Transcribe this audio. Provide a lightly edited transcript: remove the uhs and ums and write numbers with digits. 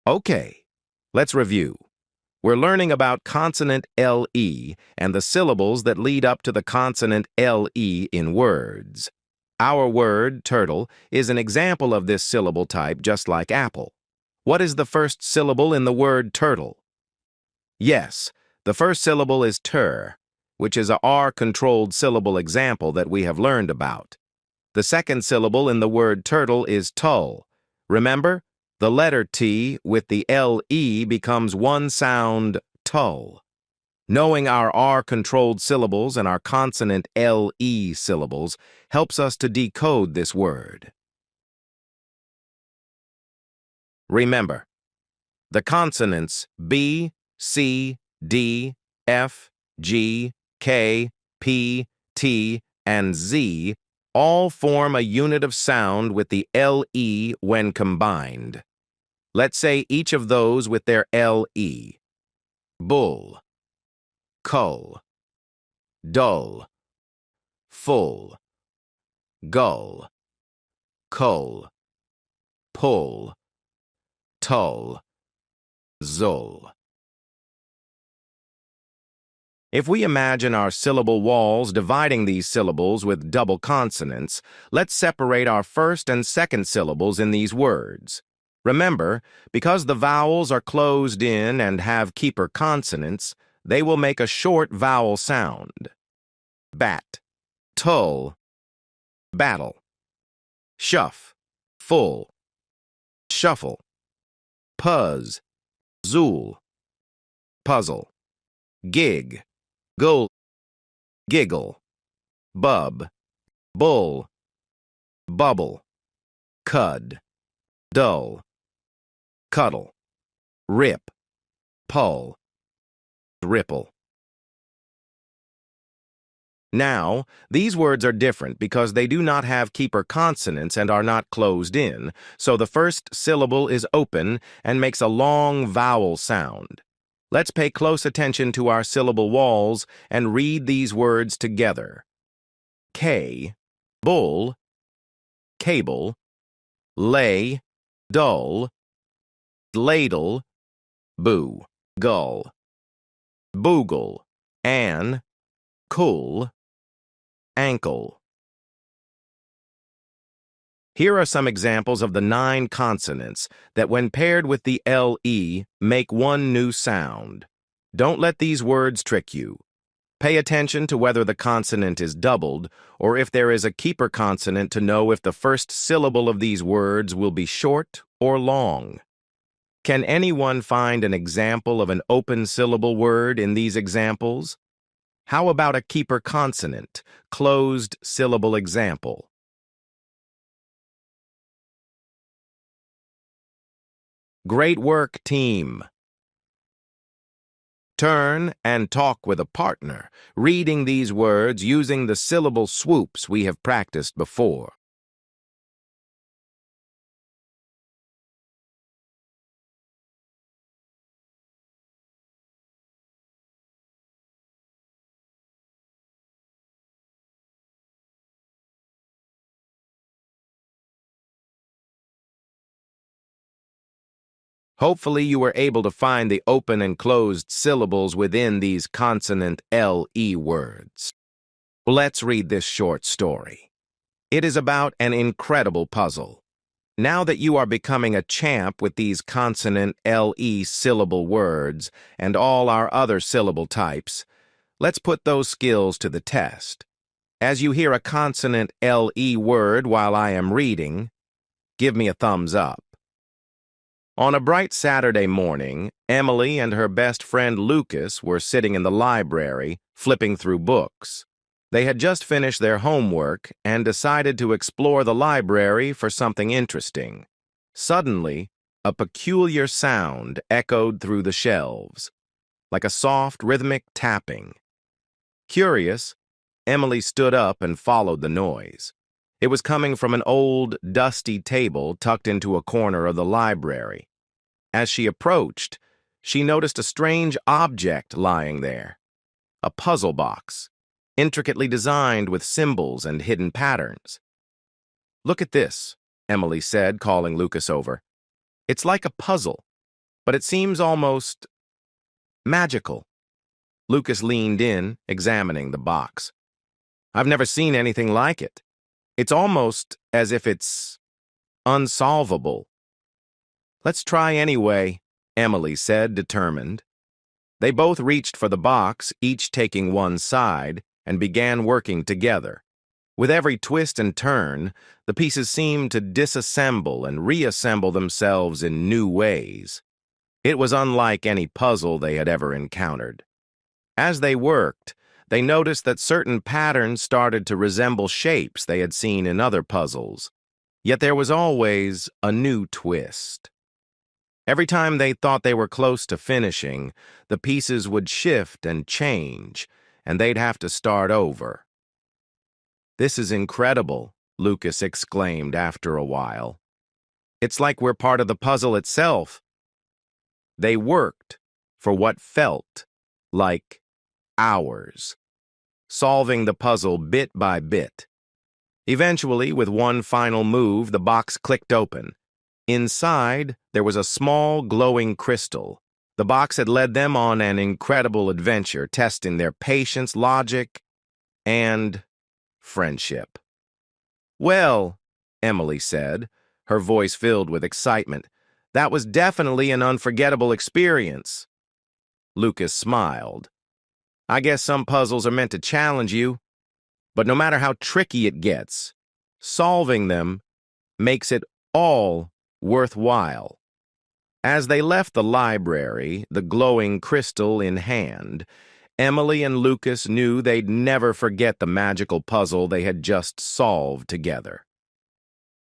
Okay, let's review. We're learning about consonant LE and the syllables that lead up to the consonant LE in words. Our word, turtle, is an example of this syllable type just like apple. What is the first syllable in the word turtle? Yes, the first syllable is ter, which is a R-controlled syllable example that we have learned about. The second syllable in the word turtle is tull. Remember, the letter T with the LE becomes one sound, tull. Knowing our R-controlled syllables and our consonant LE syllables helps us to decode this word. Remember, the consonants B, C, D, F, G, K, P, T, and Z all form a unit of sound with the LE when combined. Let's say each of those with their LE. Bull, cull, dull, full, gull, cull, pull, tull, zull. If we imagine our syllable walls dividing these syllables with double consonants, let's separate our first and second syllables in these words. Remember, because the vowels are closed in and have keeper consonants, they will make a short vowel sound. Bat, tull, battle. Shuff, full. Shuffle. Puzz, zool. Puzzle. Gig, gull, giggle. Bub, bull. Bubble. Cud, dull. Cuddle. Rip, pull. Ripple. Now, these words are different because they do not have keeper consonants and are not closed in, so the first syllable is open and makes a long vowel sound. Let's pay close attention to our syllable walls and read these words together. K, bull, cable, lay, dull, ladle, boo, gull, boogle, an, cool, ankle. Here are some examples of the 9 consonants that, when paired with the LE, make one new sound. Don't let these words trick you. Pay attention to whether the consonant is doubled or if there is a keeper consonant to know if the first syllable of these words will be short or long. Can anyone find an example of an open syllable word in these examples? How about a keeper consonant, closed syllable example? Great work, team! Turn and talk with a partner, reading these words using the syllable swoops we have practiced before. Hopefully you were able to find the open and closed syllables within these consonant LE words. Let's read this short story. It is about an incredible puzzle. Now that you are becoming a champ with these consonant LE syllable words and all our other syllable types, let's put those skills to the test. As you hear a consonant LE word while I am reading, give me a thumbs up. On a bright Saturday morning, Emily and her best friend Lucas were sitting in the library, flipping through books. They had just finished their homework and decided to explore the library for something interesting. Suddenly, a peculiar sound echoed through the shelves, like a soft, rhythmic tapping. Curious, Emily stood up and followed the noise. It was coming from an old, dusty table tucked into a corner of the library. As she approached, she noticed a strange object lying there. A puzzle box, intricately designed with symbols and hidden patterns. "Look at this," Emily said, calling Lucas over. "It's like a puzzle. but it seems almost magical. Lucas leaned in, examining the box. I've never seen anything like it. It's almost as if it's unsolvable. Let's try anyway, Emily said, determined. They both reached for the box, each taking one side, and began working together. With every twist and turn, the pieces seemed to disassemble and reassemble themselves in new ways. It was unlike any puzzle they had ever encountered. As they worked, they noticed that certain patterns started to resemble shapes they had seen in other puzzles, yet there was always a new twist. Every time they thought they were close to finishing, the pieces would shift and change, and they'd have to start over. "This is incredible," Lucas exclaimed after a while. "It's like we're part of the puzzle itself." They worked for what felt like hours, solving the puzzle bit by bit. Eventually, with one final move, the box clicked open. Inside, there was a small, glowing crystal. The box had led them on an incredible adventure, testing their patience, logic, and friendship. "Well," Emily said, her voice filled with excitement, "that was definitely an unforgettable experience." Lucas smiled. "I guess some puzzles are meant to challenge you, but no matter how tricky it gets, solving them makes it all worthwhile." As they left the library, the glowing crystal in hand, Emily and Lucas knew they'd never forget the magical puzzle they had just solved together.